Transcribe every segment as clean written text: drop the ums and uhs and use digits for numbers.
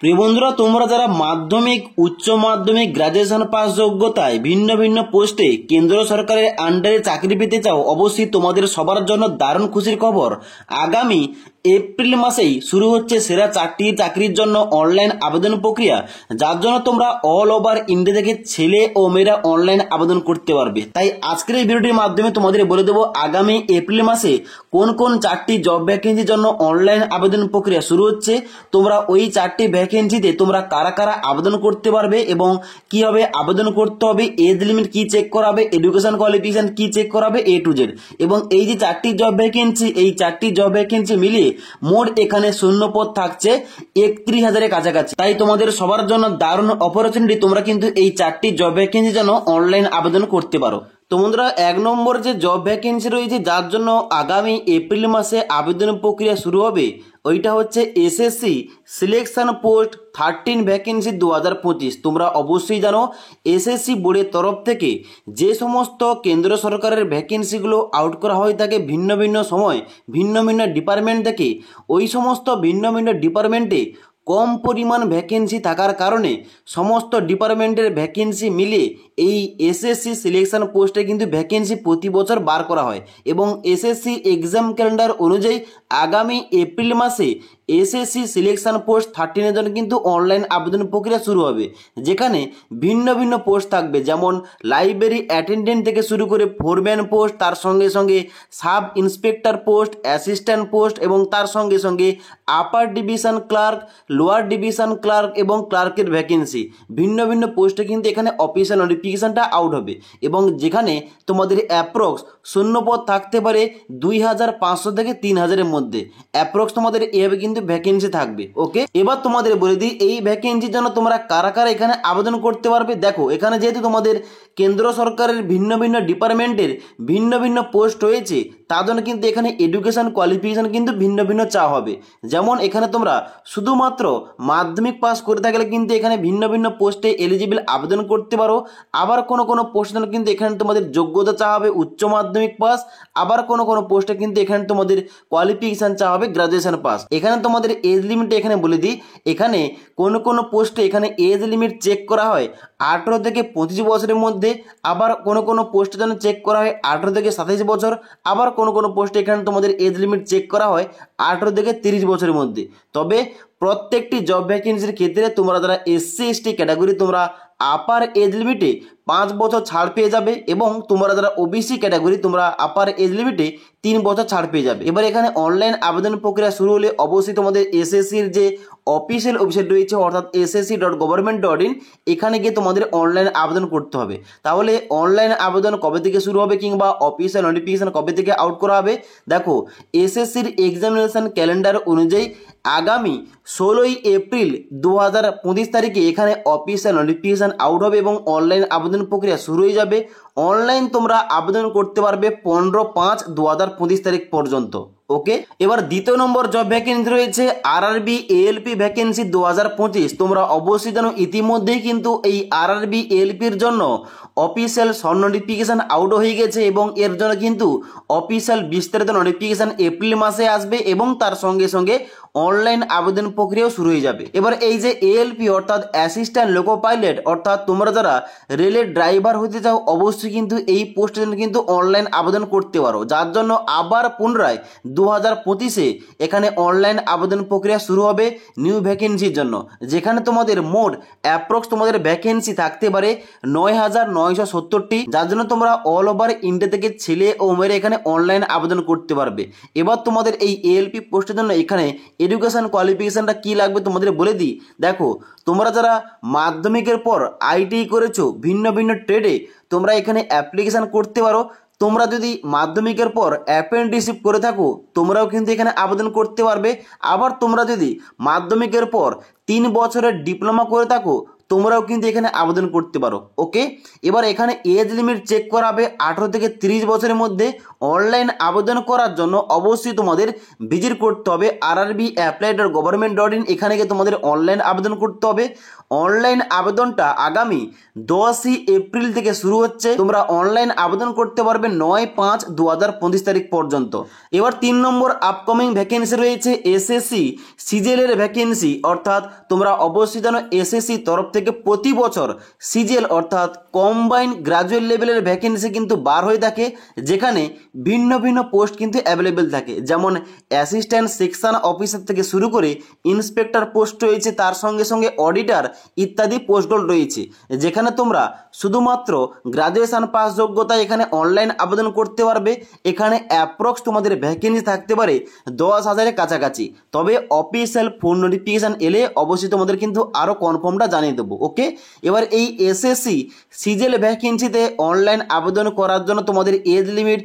প্রিয় বন্ধুরা, তোমরা যারা মাধ্যমিক, উচ্চ মাধ্যমিক, গ্রাজুয়েশন পাস যোগ্যতায় ভিন্ন ভিন্ন পোস্টে কেন্দ্র সরকারের আন্ডারে চাকরি পেতে চাও, অবশ্যই তোমাদের সবার জন্য দারুণ খুশির খবর। আগামী এপ্রিল মাসেই শুরু হচ্ছে সেরা 4টি চাকরির জন্য অনলাইন আবেদন প্রক্রিয়া, যার জন্য তোমরা অল ওভার ইন্ডিয়া থেকে ছেলে ও মেয়েরা অনলাইন আবেদন করতে পারবে। তাই আজকের এই ভিডিওটির মাধ্যমে তোমাদের বলে দেবো আগামী এপ্রিল মাসে কোন কোন 4টি জব ভ্যাকেন্সির জন্য অনলাইন আবেদন প্রক্রিয়া শুরু হচ্ছে। তোমরা ওই 4টি ভ্যাকেন্সিতে তোমরা কারা কারা আবেদন করতে পারবে এবং কিভাবে আবেদন করতে হবে, এজ লিমিট কি চেক করাবে, এডুকেশন কোয়ালিফিকেশন কি চেক করাবে, A to Z। এবং এই যে 4টি জব ভ্যাকেন্সি, এই 4টি জব ভ্যাকেন্সি মিলিয়ে মোট এখানে শূন্যপদ থাকছে 31,000-এর কাছাকাছি। তাই তোমাদের সবার জন্য দারুণ অপরচুনিটি, তোমরা কিন্তু এই 4টি জব ভ্যাকেন্সির জন্য অনলাইন আবেদন করতে পারো। তো বন্ধুরা, 1 নম্বর যে জব ভ্যাকেন্সি রয়েছে যার জন্য আগামী এপ্রিল মাসে আবেদন প্রক্রিয়া শুরু হবে, ওইটা হচ্ছে এসএসসি সিলেকশন পোস্ট 13 ভ্যাকেন্সি 2025। তোমরা অবশ্যই জানো এসএসসি বোর্ডের তরফ থেকে যে সমস্ত কেন্দ্র সরকারের ভ্যাকেন্সিগুলো আউট করা হয়ে থাকে ভিন্ন ভিন্ন সময় ভিন্ন ভিন্ন ডিপার্টমেন্ট থেকে, ওই সমস্ত ভিন্ন ভিন্ন ডিপার্টমেন্টে কম পরিমাণ ভ্যাকেন্সি থাকার কারণে সমস্ত ডিপার্টমেন্টের ভ্যাকেন্সি মিলিয়ে এই এসএসসি সিলেকশন পোস্টে কিন্তু ভ্যাকেন্সি প্রতি বছর বার করা হয়। এবং এসএসসি এক্সাম ক্যালেন্ডার অনুযায়ী আগামী এপ্রিল মাসে এসএসসি সিলেকশন পোস্ট 13-এর জন্য কিন্তু অনলাইন আবেদন প্রক্রিয়া শুরু হবে, যেখানে ভিন্ন ভিন্ন পোস্ট থাকবে, যেমন লাইব্রেরি অ্যাটেন্ডেন্ট থেকে শুরু করে ফোরম্যান পোস্ট, তার সঙ্গে সঙ্গে sub inspector post, assistant post এবং তার সঙ্গে সঙ্গে upper division clerk, lower division clerk এবং ক্লার্কের ভ্যাকেন্সি। ভিন্ন ভিন্ন পোস্টে কিন্তু এখানে অফিসিয়াল নোটিফিকেশনটা আউট হবে এবং যেখানে তোমাদের অ্যাপ্রক্স শূন্যপদ থাকতে পারে 2,500 থেকে 3,000-এর মধ্যে। অ্যাপ্রক্স তোমাদের এভাবে কিন্তু ভ্যাকেন্সি থাকবে। ওকে, এবার তোমাদের বলে দিই এই ভ্যাকেন্সির জন্য তোমরা কারা কারা এখানে আবেদন করতে পারবে। দেখো, এখানে যেহেতু তোমাদের কেন্দ্র সরকারের ভিন্ন ভিন্ন ডিপার্টমেন্টের ভিন্ন ভিন্ন পোস্ট রয়েছে, তার জন্য কিন্তু এখানে এডুকেশন কোয়ালিফিকেশন কিন্তু ভিন্ন ভিন্ন চাওয়া হবে। যেমন এখানে তোমরা শুধুমাত্র মাধ্যমিক পাস করে থাকলে কিন্তু এখানে ভিন্ন ভিন্ন পোস্টে এলিজিবল আবেদন করতে পারো। আবার কোনো কোনো পোস্টের জন্য কিন্তু এখানে তোমাদের যোগ্যতা চাওয়া হবে উচ্চ মাধ্যমিক পাস, আবার কোনো কোনো পোস্টে কিন্তু এখানে তোমাদের কোয়ালিফিকেশন চাওয়া হবে গ্রাজুয়েশন পাস। এখানে তোমাদের এজ লিমিট এখানে বলে দিই, এখানে কোনো কোনো পোস্টে এখানে এজ লিমিট চেক করা হয় 18 থেকে 25 বছরের মধ্যে, আবার কোনো কোনো পোস্টের জন্য চেক করা হয় 18 থেকে 27 বছর, আবার কোনো কোনো পোস্টে এখানে তোমাদের এজ লিমিট চেক করা হয় 18 থেকে 30 বছরের মধ্যে। তবে প্রত্যেকটি জব ভ্যাকেন্সির ক্ষেত্রে তোমরা যারা SC ST ক্যাটাগরি, তোমরা আপার এজ লিমিটে 5 বছর ছাড় পেয়ে যাবে এবং তোমরা যারা OBC ক্যাটাগরি, তোমরা আপার এজ লিমিটে 3 বছর ছাড় পেয়ে যাবে। এবার এখানে অনলাইন আবেদন প্রক্রিয়া শুরু হলে অবশ্যই তোমাদের এসএসসির যে অফিসিয়াল ওয়েবসাইট রয়েছে অর্থাৎ ssc.government.in, এখানে গিয়ে তোমাদের অনলাইন আবেদন করতে হবে। তাহলে অনলাইন আবেদন কবে থেকে শুরু হবে কিংবা অফিসিয়াল নোটিফিকেশন কবে থেকে আউট করা হবে, দেখো এসএসসির এক্সামিনেশন ক্যালেন্ডার অনুযায়ী আগামী 16ই এপ্রিল 2025 তারিখে এখানে অফিসিয়াল নোটিফিকেশন আউট হবে এবং অনলাইন আবেদন প্রক্রিয়া শুরু হয়ে যাবে। অনলাইন তোমরা আবেদন করতে পারবে 15/5/2025 তারিখ পর্যন্ত। ওকে, এবার দ্বিতীয় নম্বর জব ভ্যাকেন্সি রয়েছে RRB ALP ভ্যাকেন্সি 2025। তোমরা অবশ্যই জানো ইতিমধ্যেই কিন্তু এই RRB ALPর জন্য অফিসিয়াল শর্ট নোটিফিকেশন আউট হয়ে গেছে এবং এর জন্য কিন্তু অফিসিয়াল বিস্তারিত নোটিফিকেশন এপ্রিল মাসে আসবে এবং তার সঙ্গে সঙ্গে অনলাইন আবেদন প্রক্রিয়াও শুরু হয়ে যাবে। এবার এই যে ALP অর্থাৎ অ্যাসিস্ট্যান্ট লোকো পাইলট, অর্থাৎ তোমরা যারা রেলের ড্রাইভার হতে চাও অবশ্যই কিন্তু এই পোস্টের জন্য কিন্তু অনলাইন আবেদন করতে পারো, যার জন্য আবার পুনরায় 2025-এ এখানে অনলাইন আবেদন প্রক্রিয়া শুরু হবে নিউ ভ্যাকেন্সির জন্য, যেখানে তোমাদের মোট অ্যাপ্রক্স তোমাদের ভ্যাকেন্সি থাকতে পারে 9,970টি, যার জন্য তোমরা অল ওভার ইন্ডিয়া থেকে ছেলে ও মেয়েরা এখানে অনলাইন আবেদন করতে পারবে। এবার তোমাদের এই ALP পোস্টের জন্য এখানে এডুকেশন কোয়ালিফিকেশনটা কি লাগবে তোমাদের বলে দিই। দেখো, তোমরা যারা মাধ্যমিকের পর ITI করেছো ভিন্ন ভিন্ন ট্রেডে, তোমরা এখানে অ্যাপ্লিকেশন করতে পারো। তোমরা যদি মাধ্যমিকের পর অ্যাপ্রেন্টিসশিপ করে থাকো তোমরাও কিন্তু এখানে আবেদন করতে পারবে। আবার তোমরা যদি মাধ্যমিকের পর 3 বছরের ডিপ্লোমা করে থাকো তোমরাও কিন্তু এখানে আবেদন করতে পারো। ওকে, এবার এখানে এজ লিমিট চেক করা হবে 18 থেকে 30 বছরের মধ্যে। অনলাইন আবেদন করার জন্য অবশ্যই তোমাদের ভিজিট করতে হবে rrbapply.government.in, এখানে গিয়ে তোমাদের অনলাইন আবেদন করতে হবে। অনলাইন আবেদনটা আগামী 10ই এপ্রিল থেকে শুরু হচ্ছে। তোমরা অনলাইন আবেদন করতে পারবে 9/5/2025 তারিখ পর্যন্ত। এবার 3 নম্বর আপকামিং ভ্যাকেন্সি রয়েছে এসএসসি সিজিএল এর ভ্যাকেন্সি, অর্থাৎ তোমরা অবশ্যই জানো এসএসসি তরফ থেকে প্রতি বছর সিজিএল অর্থাৎ কম্বাইন্ড গ্রাজুয়েট লেভেলের ভ্যাকেন্সি কিন্তু বার হয়ে থাকে, যেখানে ভিন্ন ভিন্ন পোস্ট কিন্তু অ্যাভেলেবেল থাকে। যেমন অ্যাসিস্ট্যান্ট সেকশন অফিসার থেকে শুরু করে ইন্সপেক্টর পোস্ট রয়েছে, তার সঙ্গে সঙ্গে অডিটর ইত্যাদি পোস্টগুলো রয়েছে, যেখানে তোমরা শুধুমাত্র গ্রাজুয়েশন পাস যোগ্যতায় এখানে অনলাইন আবেদন করতে পারবে। এখানে অ্যাপ্রক্স তোমাদের ভ্যাকেন্সি থাকতে পারে 10,000-এর কাছাকাছি। তবে অফিসিয়াল ফোন নোটিফিকেশান এলে অবশ্যই তোমাদের কিন্তু আরও কনফার্মটা জানিয়ে দেবো। ওকে, এবার এই এসএসসি সিজিএল ভ্যাকেন্সিতে অনলাইন আবেদন করার জন্য তোমাদের এজ লিমিট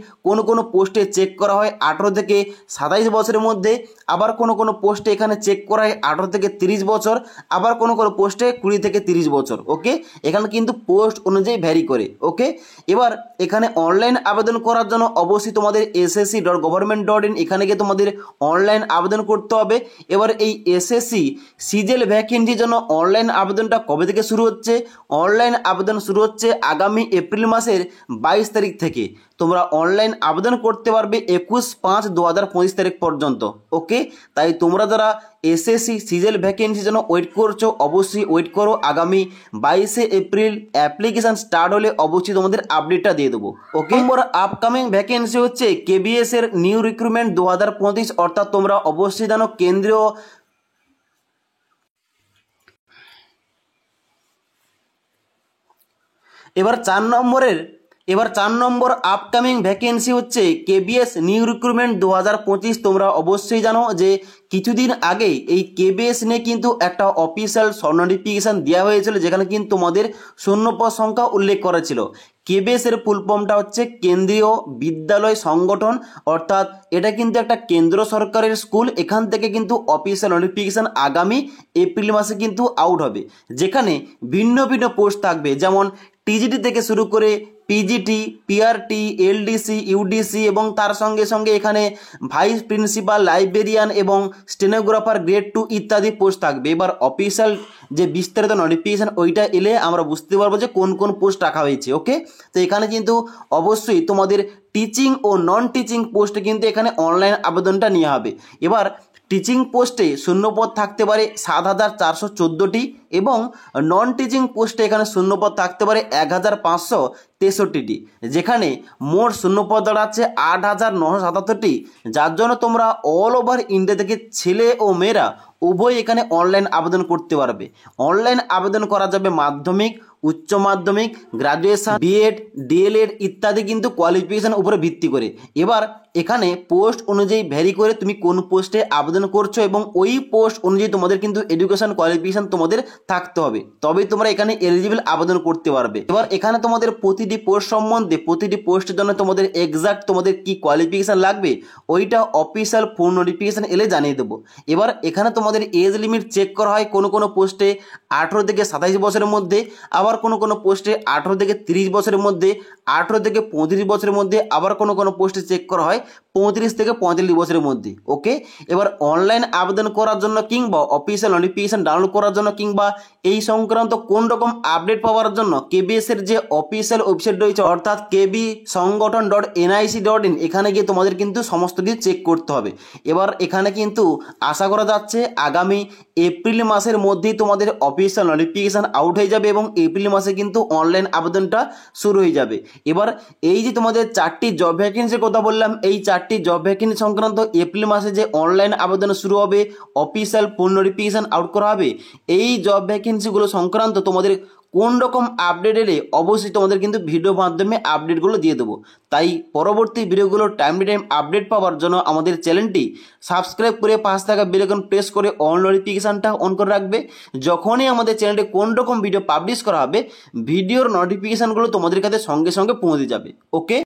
কোনো পোস্টে চেক করা হয় 18 থেকে 27 বছরের মধ্যে, আবার কোনো পোস্টে এখানে চেক করা হয় 18 থেকে 30 বছর, আবার কোনো পোস্টে 20 থেকে 30 বছর। ওকে, এখানে কিন্তু পোস্ট অনুযায়ী ভ্যারি করে। ওকে, এবার এখানে অনলাইন আবেদন করার জন্য অবশ্যই তোমাদের ssc.government.in এখানে গিয়ে তোমাদের অনলাইন আবেদন করতে হবে। এবার এই এসএসসি সিজিএল ভ্যাকেন্সির জন্য অনলাইন আবেদনটা কবে থেকে শুরু হচ্ছে? অনলাইন আবেদন শুরু হচ্ছে আগামী এপ্রিল মাসের 22 তারিখ থেকে। তোমরা অনলাইন আবেদন করতে পারবে 21/5/2025 তারিখ পর্যন্ত। ওকে, তাই তোমরা যারা এসএসসি সিজিএল ভ্যাকেন্সির জন্য ওয়েট করছো অবশ্যই ওয়েট করো। আগামী 22শে এপ্রিল অ্যাপ্লিকেশান স্টার্ট হলে অবশ্যই তোমাদের আপডেটটা দিয়ে দেবো। ওকে, নম্বর আপকামিং ভ্যাকেন্সি হচ্ছে কেবিএস এর নিউ রিক্রুটমেন্ট 2025, অর্থাৎ তোমরা অবশ্যই জানো কেন্দ্রীয় এবার 4 নম্বর আপকামিং ভ্যাকেন্সি হচ্ছে কেবিএস নিউ রিক্রুটমেন্ট 2025। তোমরা অবশ্যই জানো যে কিছুদিন আগে এই কেবিএস নিয়ে কিন্তু একটা অফিসিয়াল নোটিফিকেশান দেওয়া হয়েছিল, যেখানে কিন্তু তোমাদের শূন্যপদ সংখ্যা উল্লেখ করা ছিল। কেবিএস এর ফুল ফর্মটা হচ্ছে কেন্দ্রীয় বিদ্যালয় সংগঠন, অর্থাৎ এটা কিন্তু একটা কেন্দ্র সরকারের স্কুল। এখান থেকে কিন্তু অফিসিয়াল নোটিফিকেশান আগামী এপ্রিল মাসে কিন্তু আউট হবে, যেখানে ভিন্ন ভিন্ন পোস্ট থাকবে। যেমন টিজিটি থেকে শুরু করে পিজিটি, পিআরটি, এলডিসি, ইউডিসি এবং তার সঙ্গে সঙ্গে এখানে ভাইস প্রিন্সিপাল, লাইব্রেরিয়ান এবং স্টেনোগ্রাফার গ্রেড 2 ইত্যাদি পোস্ট থাকবে। এবার অফিসিয়াল যে বিস্তারিত নোটিফিকেশান ওইটা এলে আমরা বুঝতে পারবো যে কোন কোন পোস্ট রাখা হয়েছে। ওকে, তো এখানে কিন্তু অবশ্যই তোমাদের টিচিং ও নন টিচিং পোস্টে কিন্তু এখানে অনলাইন আবেদনটা নেওয়া হবে। এবার টিচিং পোস্টে শূন্যপদ থাকতে পারে 7,414টি এবং নন টিচিং পোস্টে এখানে শূন্যপদ থাকতে পারে 1,563টি, যেখানে মোট শূন্যপদ দাঁড়াচ্ছে 8,977টি, যার জন্য তোমরা অল ওভার ইন্ডিয়া থেকে ছেলে ও মেয়েরা উভয় এখানে অনলাইন আবেদন করতে পারবে। অনলাইন আবেদন করা যাবে মাধ্যমিক, উচ্চ মাধ্যমিক, গ্রাজুয়েশন, বিএড, ডিএলএড ইত্যাদি কিন্তু কোয়ালিফিকেশান উপরে ভিত্তি করে। এবার এখানে পোস্ট অনুযায়ী ভ্যারি করে তুমি কোন পোস্টে আবেদন করছো এবং ওই পোস্ট অনুযায়ী তোমাদের কিন্তু এডুকেশন কোয়ালিফিকেশান তোমাদের থাকতে হবে, তবেই তোমরা এখানে এলিজিবল আবেদন করতে পারবে। এবার এখানে তোমাদের প্রতিটি পোস্ট সম্বন্ধে, প্রতিটি পোস্টের জন্য তোমাদের এক্সাক্ট তোমাদের কি কোয়ালিফিকেশান লাগবে ওইটা অফিসিয়াল ফোন নোটিফিকেশান এলে জানিয়ে দেবো। এবার এখানে তোমাদের এজ লিমিট চেক করা হয় কোনো পোস্টে 18 থেকে 27 বছরের মধ্যে, আবার কোনো পোস্টে 18 থেকে 30 বছরের মধ্যে, 18 থেকে 35 বছরের মধ্যে, আবার কোনো পোস্টে চেক করা হয় 35 থেকে 45 বছরের মধ্যে। ওকে, এবার অনলাইন আবেদন করার জন্য কিংবা অফিসিয়াল নোটিফিকেশান ডাউনলোড করার জন্য কিংবা এই সংক্রান্ত কোন রকম আপডেট পাওয়ার জন্য কেবিএস এর যে অফিসিয়াল ওয়েবসাইট রয়েছে অর্থাৎ kbsonggothon.nic.in এখানে গিয়ে তোমাদের কিন্তু সমস্ত কিছু চেক করতে হবে। এবার এখানে কিন্তু আশা করা যাচ্ছে আগামী এপ্রিল মাসের মধ্যেই তোমাদের অফিসিয়াল নোটিফিকেশান আউট হয়ে যাবে এবং এপ্রিল মাসে কিন্তু অনলাইন আবেদনটা শুরু হয়ে যাবে। এবার এই যে তোমাদের 4টি জব ভ্যাকেন্সির কথা বললাম, এই 4টি জব ভ্যাকেন্সি সংক্রান্ত এপ্রিল মাসে যে অনলাইন আবেদন শুরু হবে, অফিসিয়াল ফোন নোটিফিকেশান আউট করা হবে, এই জব ভ্যাকেন্সিগুলো সংক্রান্ত তোমাদের কোন রকম আপডেট এলে অবশ্যই তোমাদের কিন্তু ভিডিও মাধ্যমে আপডেটগুলো দিয়ে দেবো। তাই পরবর্তী ভিডিওগুলো টাইম টু টাইম আপডেট পাওয়ার জন্য আমাদের চ্যানেলটি সাবস্ক্রাইব করে পাশে থাকা বেল আইকন প্রেস করে অল নোটিফিকেশানটা অন করে রাখবে। যখনই আমাদের চ্যানেলে কোন রকম ভিডিও পাবলিশ করা হবে ভিডিওর নোটিফিকেশানগুলো তোমাদের কাছে সঙ্গে সঙ্গে পৌঁছে যাবে। ওকে।